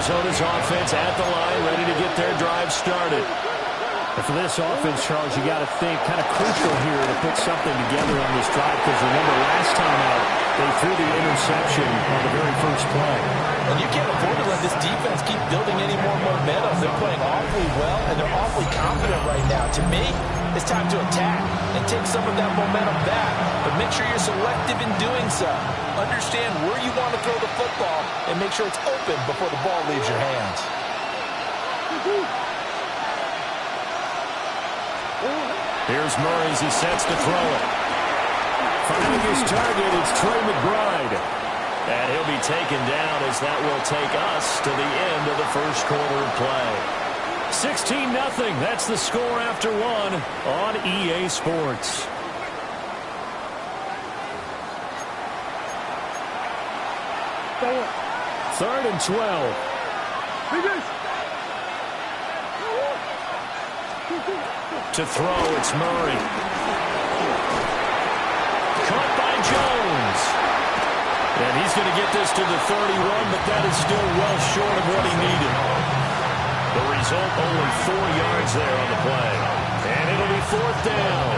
Arizona's offense at the line, ready to get their drive started. And for this offense, Charles, you got to think kind of crucial here to put something together on this drive, because remember last time out, they threw the interception on the very first play. And you can't afford to let this defense keep building any more momentum. They're playing awfully well, and they're awfully confident right now. To me, it's time to attack and take some of that momentum back. But make sure you're selective in doing so. Understand where you want to throw the football and make sure it's open before the ball leaves your hands. Here's Murray as he sets to throw it. Finding his target, it's Trey McBride. And he'll be taken down as that will take us to the end of the first quarter of play. 16-0. That's the score after one on EA Sports. Third and 12. To throw, it's Murray. Caught by Jones. And he's going to get this to the 31, but that is still well short of what he needed. The result, only 4 yards there on the play. And it'll be fourth down.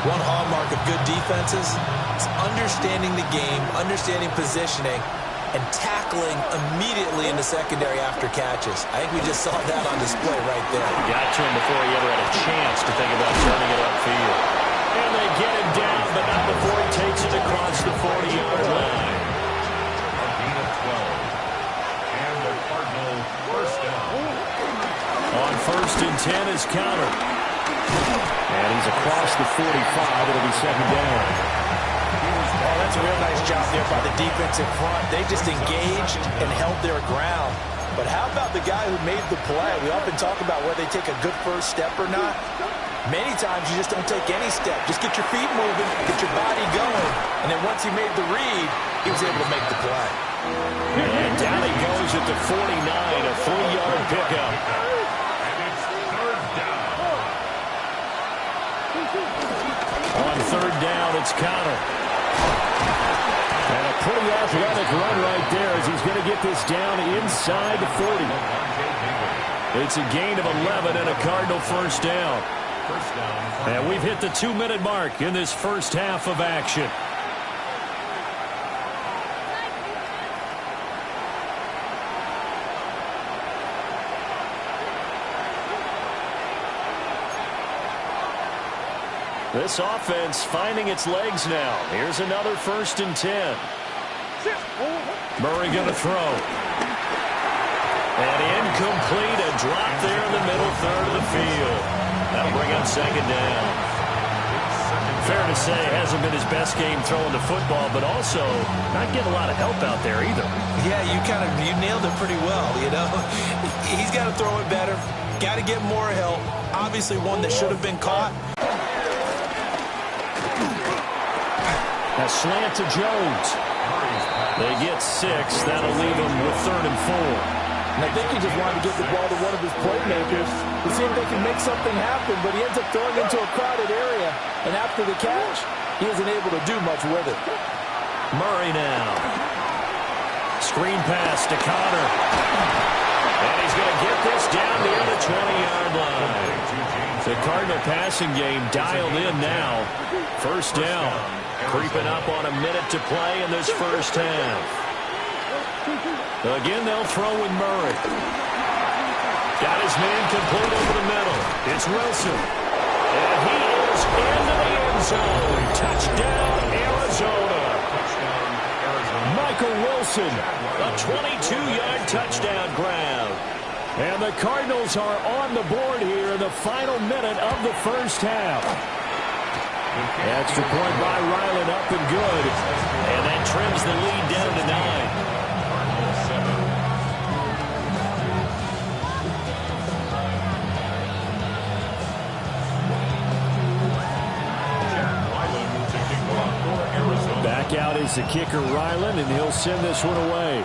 One hallmark of good defenses is understanding the game, understanding positioning, and tackling immediately in the secondary after catches. I think we just saw that on display right there. Got to him before he ever had a chance to think about turning it upfield. And they get him down, but not before he takes it across the 40-yard line. And the Cardinals first down. On first and 10 is Counter. And he's across the 45. It'll be second down. Oh, that's a real nice job there by the defensive front. They just engaged and held their ground. But how about the guy who made the play? We often talk about whether they take a good first step or not. Many times you just don't take any step. Just get your feet moving, get your body going, and then once he made the read, he was able to make the play. And down he goes at the 49, a 3-yard pickup. And it's third down. On third down, it's Counter. And a pretty athletic run right there as he's going to get this down inside the 40. It's a gain of 11 and a Cardinal first down. And we've hit the 2-minute mark in this first half of action. This offense finding its legs now. Here's another first and 10. Murray going to throw. And incomplete. A drop there in the middle third of the field. That'll bring up second down. Fair to say, hasn't been his best game throwing the football, but also not getting a lot of help out there either. Yeah, you nailed it pretty well, you know. He's got to throw it better. Got to get more help. Obviously one that should have been caught. A slant to Jones. They get 6. That'll leave them with third and 4. And I think he just wanted to get the ball to one of his playmakers to see if they can make something happen, but he ends up throwing into a crowded area. And after the catch, he isn't able to do much with it. Murray now. Screen pass to Connor. And he's going to get this down near the 20-yard line. The Cardinal passing game dialed in now. First down. Creeping up on a minute to play in this first half. Again, they'll throw with Murray. Got his man complete over the middle. It's Wilson. And he is into the end zone. Touchdown, Arizona. Michael Wilson, a 22-yard touchdown grab. And the Cardinals are on the board here in the final minute of the first half. Extra point by Ryland, up and good. And that trims the lead down to 9. Back out is the kicker, Ryland, and he'll send this one away.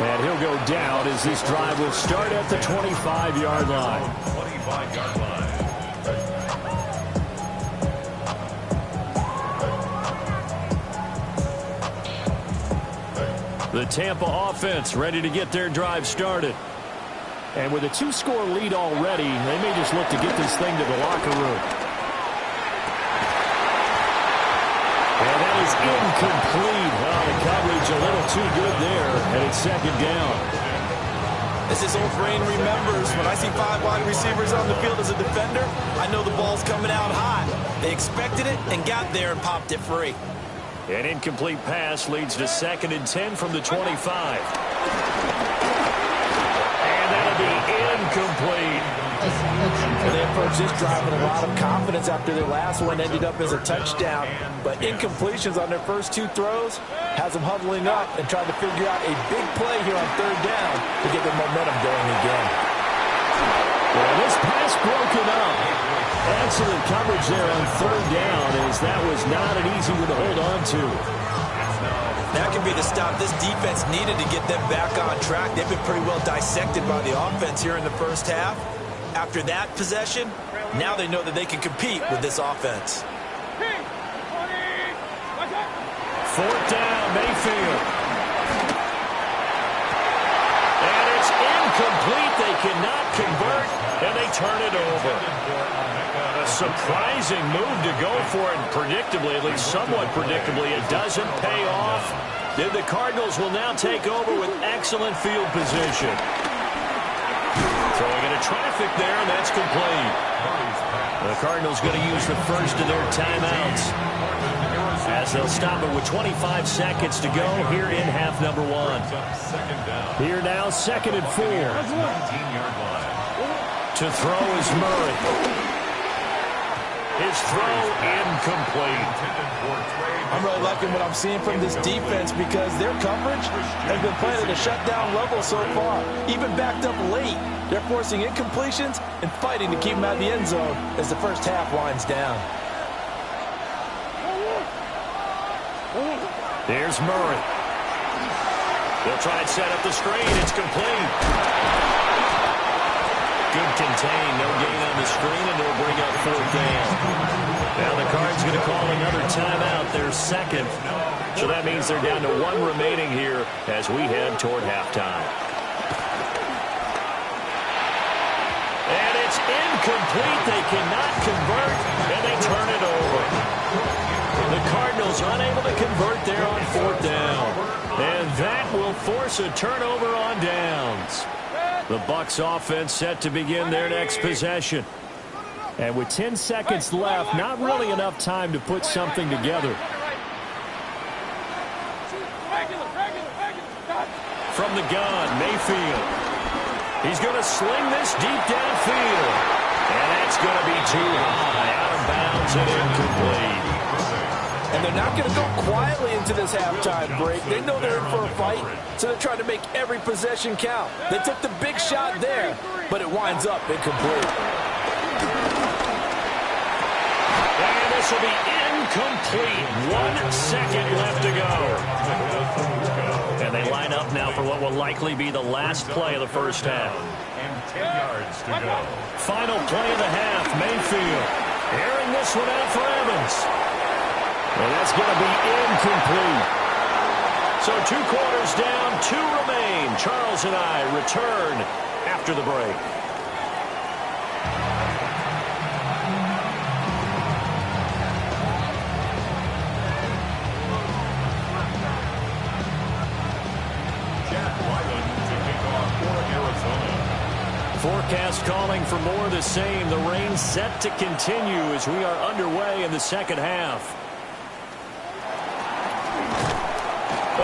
And he'll go down as this drive will start at the 25-yard line. 25-yard line. The Tampa offense ready to get their drive started. And with a 2-score lead already, they may just look to get this thing to the locker room. And that is incomplete. Well, the coverage a little too good there, and it's second down. As this old brain remembers, when I see 5 wide receivers on the field as a defender, I know the ball's coming out hot. They expected it and got there and popped it free. An incomplete pass leads to 2nd and 10 from the 25. And that'll be incomplete. They approached this drive with a lot of confidence after their last one ended up as a touchdown. But incompletions on their first 2 throws has them huddling up and trying to figure out a big play here on 3rd down to get their momentum going again. Well, this pass broken up. Excellent coverage there on 3rd down, as that was not an easy one to hold on to. That could be the stop this defense needed to get them back on track. They've been pretty well dissected by the offense here in the first half. After that possession, now they know that they can compete with this offense. 4th down, Mayfield. And it's incomplete. They cannot convert, and they turn it over. A surprising move to go for it, and predictably, at least somewhat predictably, it doesn't pay off. Then the Cardinals will now take over with excellent field position. Throwing into traffic there, and that's complete. The Cardinals going to use the first of their timeouts, as they'll stop it with 25 seconds to go here in half number 1. Here now, 2nd and 4. To throw is Murray. His throw incomplete. I'm really liking what I'm seeing from this defense because their coverage has been playing at a shutdown level so far. Even backed up late, they're forcing incompletions and fighting to keep them out of the end zone as the first half winds down. There's Murray. They'll try and set up the screen. It's complete. Good contain. No gain on the screen, and they'll bring up 4th down. Now the Cards going to call another timeout, their 2nd. So that means they're down to 1 remaining here as we head toward halftime. And it's incomplete. They cannot convert, and they turn it over. The Cardinals unable to convert there on 4th down. And that will force a turnover on downs. The Bucs offense set to begin their next possession. And with 10 seconds left, not really enough time to put something together. From the gun, Mayfield. He's going to sling this deep downfield. And that's going to be too high, out of bounds and incomplete. And they're not going to go quietly into this halftime break. They know they're in for a fight, so they're trying to make every possession count. They took the big shot there, but it winds up incomplete. And this will be incomplete. 1 second left to go. And they line up now for what will likely be the last play of the first half. And 10 yards to go. Final play of the half, Mayfield. Airing this one out for Evans. And that's going to be incomplete. So 2 quarters down, 2 remain. Charles and I return after the break. Forecast calling for more of the same. The rain set to continue as we are underway in the second half.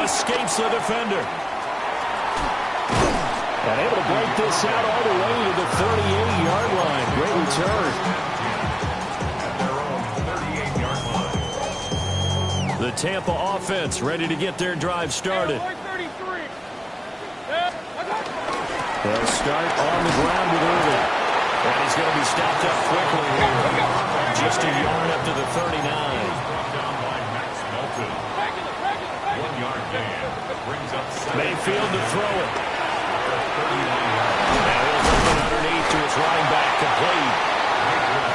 Escapes the defender. And able to break this out all the way to the 38-yard line. Great return. At their own 38-yard line. The Tampa offense ready to get their drive started. They'll start on the ground with Irvin. And he's going to be stopped up quickly here. Just a yard up to the 39. Mayfield to throw it. Now he'll dump it underneath to his running back, complete.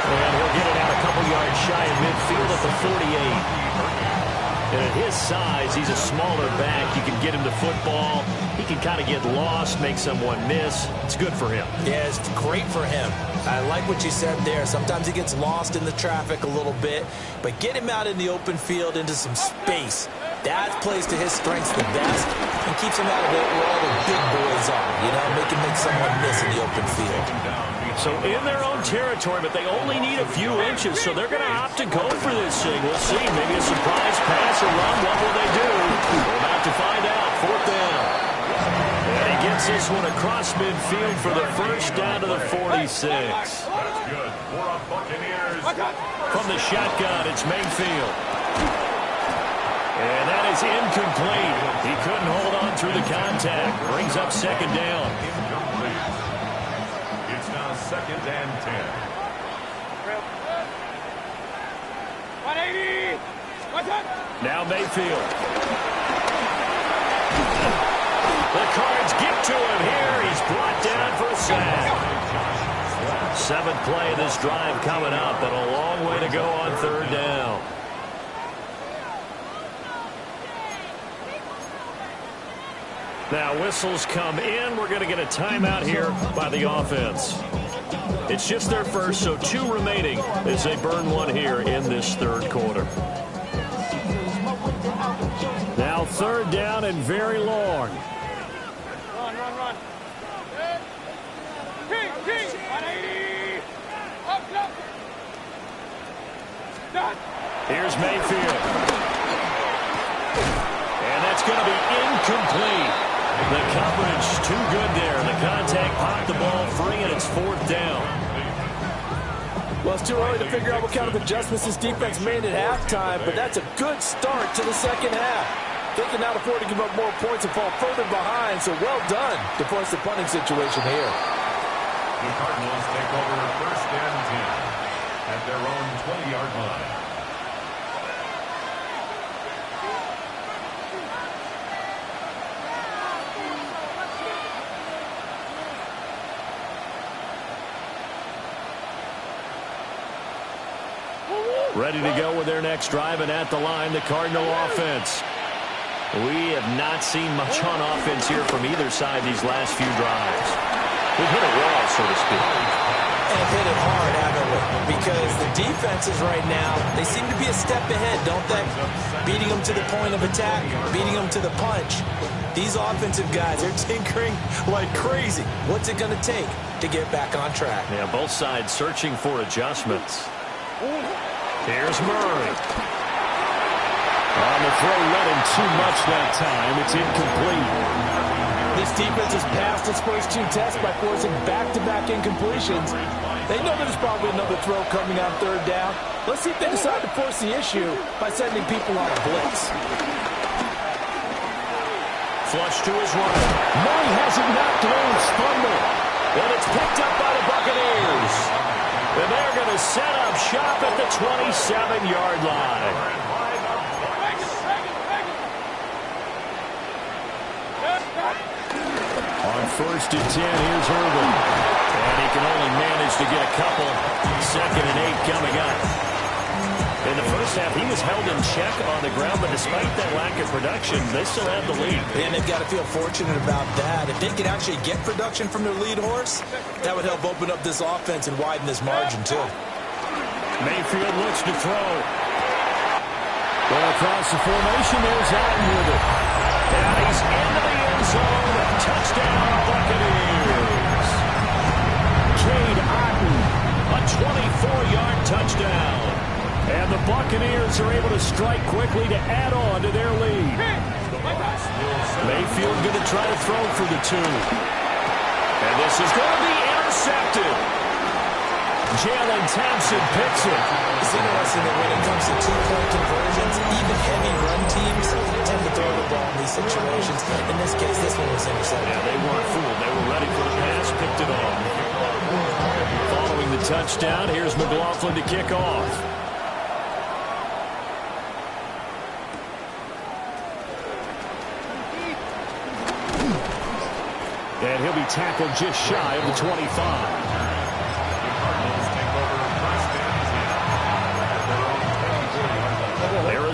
And he'll get it out a couple yards shy of midfield at the 48. And at his size, he's a smaller back. You can get him the football. He can kind of get lost, make someone miss. It's good for him. Yeah, it's great for him. I like what you said there. Sometimes he gets lost in the traffic a little bit, but get him out in the open field into some space. That plays to his strengths the best and keeps him out of it where all the big boys are, you know, make someone miss in the open field. So in their own territory, but they only need a few inches, so they're going to opt to go for this thing. We'll see. Maybe a surprise pass or run. What will they do? We're about to find out. 4th down. And he gets this one across midfield for the first down to the 46. That's good. For a Buccaneers. From the shotgun, it's Mayfield. And that is incomplete. He couldn't hold on through the contact. Brings up 2nd down. Incomplete. It's now 2nd and 10. 180. Now Mayfield. The Cards get to him here. He's brought down for a sack. 7th play of this drive coming up, and a long way to go on 3rd down. Now whistles come in. We're going to get a timeout here by the offense. It's just their first, so 2 remaining as they burn one here in this 3rd quarter. Now 3rd down and very long. Run. King. 180. Up. Done. Here's Mayfield. And that's going to be incomplete. The coverage too good there. The contact popped the ball free, and it's 4th down. Well, it's too early to figure out what kind of adjustments this defense made at halftime, but that's a good start to the 2nd half. They can now afford to give up more points and fall further behind, so well done to force the punting situation here. The Cardinals take over 1st and 10 at their own 20-yard line. Ready to go with their next drive, and at the line, the Cardinal offense. We have not seen much on offense here from either side these last few drives. We've hit it raw, so to speak. And hit it hard, haven't we? Because the defenses right now, they seem to be a step ahead, don't they? Beating them to the point of attack, beating them to the punch. These offensive guys, they're tinkering like crazy. What's it going to take to get back on track? Yeah, both sides searching for adjustments. Here's Murray. On the throw, let him too much that time. It's incomplete. This defense has passed its first 2 tests by forcing back-to-back incompletions. They know there's probably another throw coming on 3rd down. Let's see if they decide to force the issue by sending people on a blitz. Flush to his right. Murray has it knocked loose. Fumble. And it's picked up by the Buccaneers. And they're going to set up shop at the 27-yard line. On 1st and 10, here's Irvin. And he can only manage to get a couple. 2nd and 8 coming up. In the first half, he was held in check on the ground, but despite that lack of production, they still have the lead. And they've got to feel fortunate about that. If they could actually get production from their lead horse, that would help open up this offense and widen this margin, too. Mayfield looks to throw. Going across the formation, there's Allen with it. And he's into the end zone. Touchdown, Buccaneers. Cade Otton, a 24-yard touchdown. And the Buccaneers are able to strike quickly to add on to their lead. Mayfield going to try to throw for the 2. And this is going to be intercepted. Jalen Thompson picks it. It's interesting that when it comes to 2-point conversions, even heavy run teams tend to throw the ball in these situations. In this case, this one was intercepted. Yeah, they weren't fooled. They were ready for the pass, picked it off. Following the touchdown, here's McLaughlin to kick off. And he'll be tackled just shy of the 25.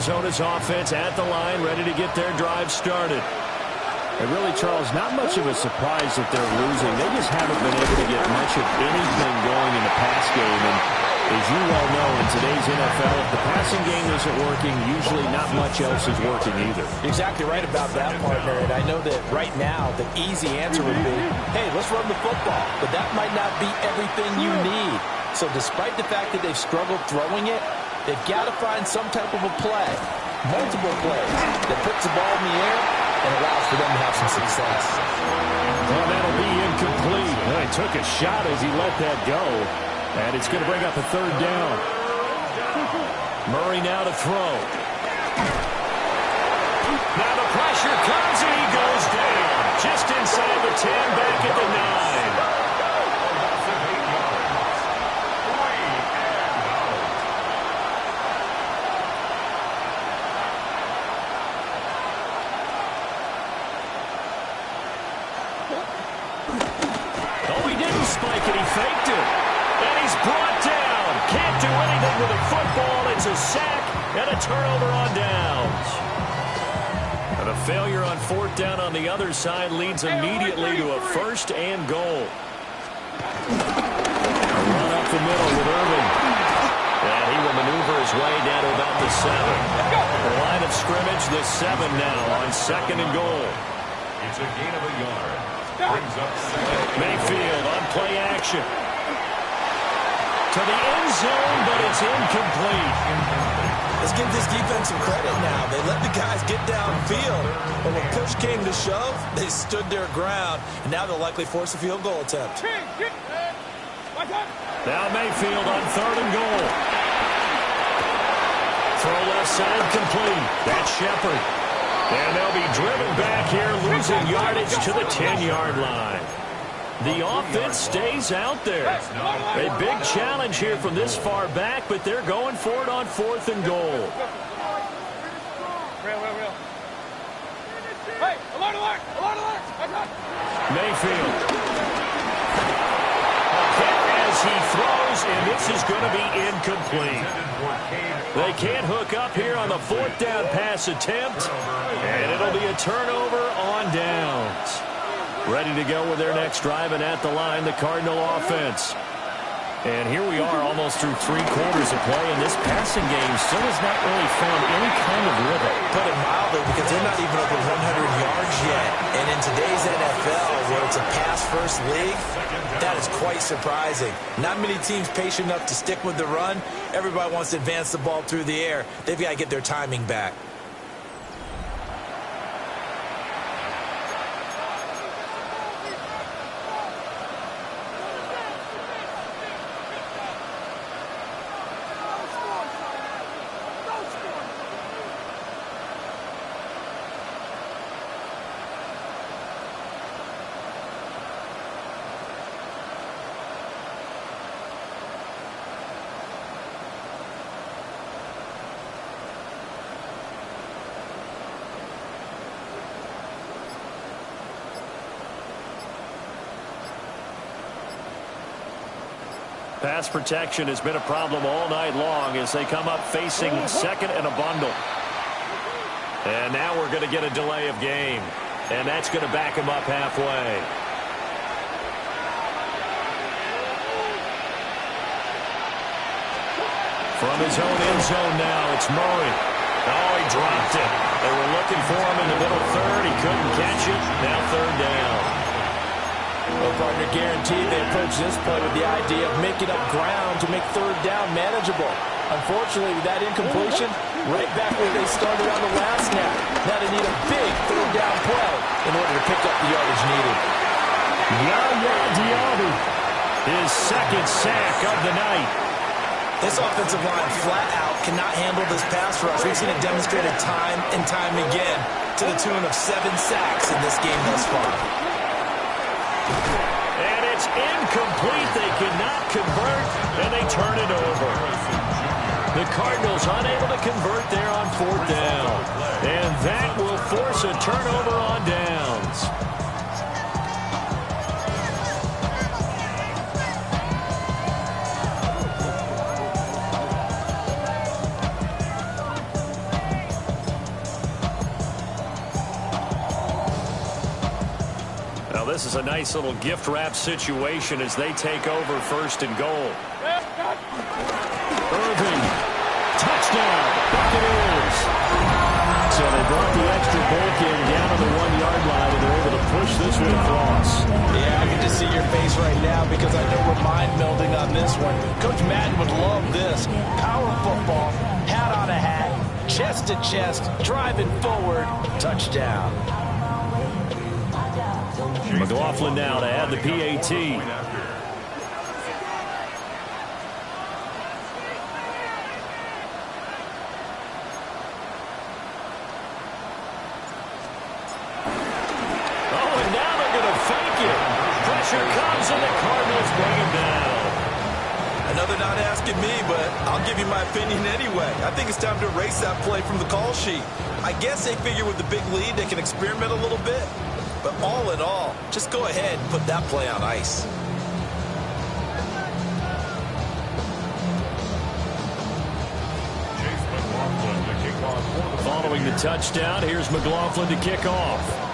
Arizona's offense at the line, ready to get their drive started. And really, Charles, not much of a surprise that they're losing. They just haven't been able to get much of anything going in the pass game. And as you well know, in today's NFL, if the passing game isn't working, usually not much else is working either. Exactly right about that, partner. And I know that right now the easy answer would be, hey, let's run the football. But that might not be everything you need. So despite the fact that they've struggled throwing it, they've got to find some type of a play, multiple plays, that puts the ball in the air and allows for them to have some success. Well, that'll be incomplete. Well, he took a shot as he let that go. And it's going to bring up a third down. Murray now to throw. Now the pressure comes and he goes down. Just inside the 10, back at the 9. Oh, he didn't spike it. He faked it. And he's brought down. Can't do anything with a football. It's a sack and a turnover on downs. And a failure on fourth down on the other side leads immediately to a first and goal. A run up the middle with Irving. And he will maneuver his way down to about the 7. The line of scrimmage, the 7 now on second and goal. It's a gain of a yard. Brings up second. Mayfield on play action. To the end zone, but it's incomplete. Let's give this defense some credit now. They let the guys get downfield. But when push came to shove, they stood their ground. And now they'll likely force a field goal attempt. Now Mayfield on third and goal. Throw left side complete. That's Shepard. And they'll be driven back here, losing yardage to the 10-yard line. The offense stays out there. A big challenge here from this far back, but they're going for it on fourth and goal. Hey, alert, alert, alert, alert. Mayfield. A hit as he throws, and this is going to be incomplete. They can't hook up here on the fourth down pass attempt, and it'll be a turnover on downs. Ready to go with their next drive, and at the line, the Cardinal offense. And here we are almost through 3 quarters of play, and this passing game still has not really found any kind of rhythm. Put it mildly, because they're not even over 100 yards yet. And in today's NFL, where it's a pass-first league, that is quite surprising. Not many teams patient enough to stick with the run. Everybody wants to advance the ball through the air. They've got to get their timing back. Pass protection has been a problem all night long as they come up facing second and a bundle. And now we're going to get a delay of game. And that's going to back him up halfway. From his own end zone now, it's Murray. Oh, he dropped it. They were looking for him in the middle third. He couldn't catch it. Now third down. Well, partner, guaranteed they approach this play with the idea of making up ground to make third down manageable. Unfortunately, with that incompletion, right back where they started on the last snap. Now they need a big third down play in order to pick up the yardage needed. Yaya Diaby, his second sack of the night. This offensive line flat out cannot handle this pass rush. We've seen it demonstrated time and time again to the tune of 7 sacks in this game thus far. And it's incomplete. They cannot convert, and they turn it over. The Cardinals unable to convert there on fourth down. And that will force a turnover on downs. this is a nice little gift wrap situation as they take over first and goal. Irving, touchdown, Buccaneers. So they brought the extra bulk in down on the 1-yard line, and they're able to push this one across. Yeah, I can just see your face right now because I know we're mind melding on this one. Coach Madden would love this. Power football, hat on a hat, chest to chest, driving forward, touchdown. McLaughlin now to add the PAT. Comes and the Cardinals bring him down. Another not asking me, but I'll give you my opinion anyway. I think it's time to erase that play from the call sheet. I guess they figure with the big lead they can experiment a little bit. But all in all, just go ahead and put that play on ice. Following the touchdown, here's McLaughlin to kick off.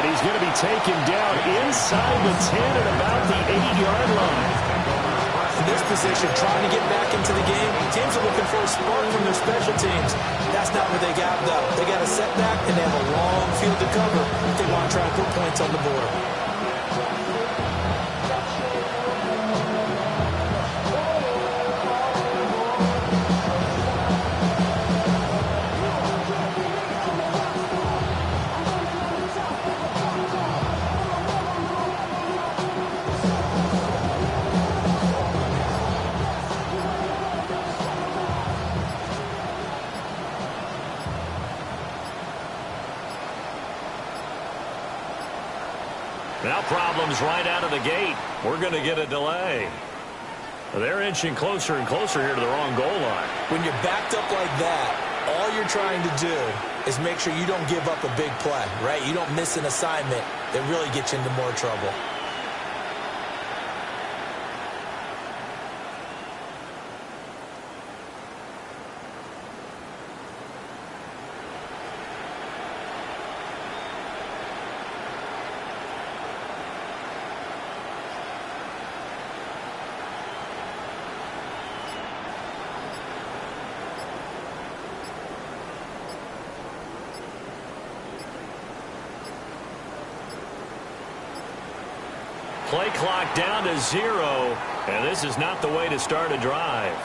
He's going to be taken down inside the 10 at about the 8-yard line. In this position, trying to get back into the game, teams are looking for a spark from their special teams. That's not what they got, though. They got a setback, and they have a long field to cover if they want to try and put points on the board. Now problems right out of the gate. We're going to get a delay. They're inching closer and closer here to the wrong goal line. When you're backed up like that, all you're trying to do is make sure you don't give up a big play, right? You don't miss an assignment that really gets you into more trouble. Play clock down to 0, and this is not the way to start a drive.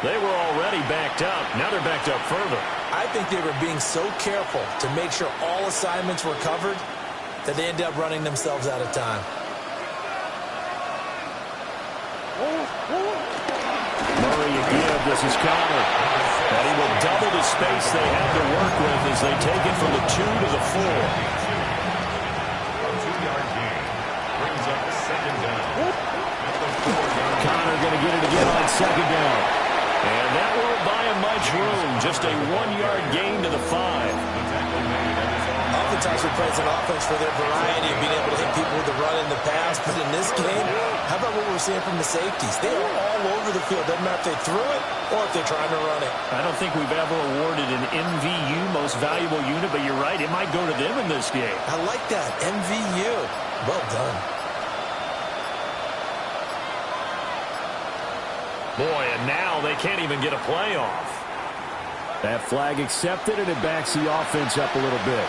They were already backed up. Now they're backed up further. I think they were being so careful to make sure all assignments were covered that they ended up running themselves out of time. Murray again, this is Connor. And he will double the space they have to work with as they take it from the 2 to the 4. Connor going to get it again on second down. And that won't buy him much room. Just a 1-yard gain to the 5. Oftentimes we praise an offense for their variety of being able to hit people with the run in the pass. But in this game, how about what we're seeing from the safeties? They are all over the field. Doesn't matter if they threw it or if they're trying to run it. I don't think we've ever awarded an MVU, most valuable unit, but you're right. It might go to them in this game. I like that. MVU. Well done. Boy, and now they can't even get a play off. That flag accepted, and it backs the offense up a little bit.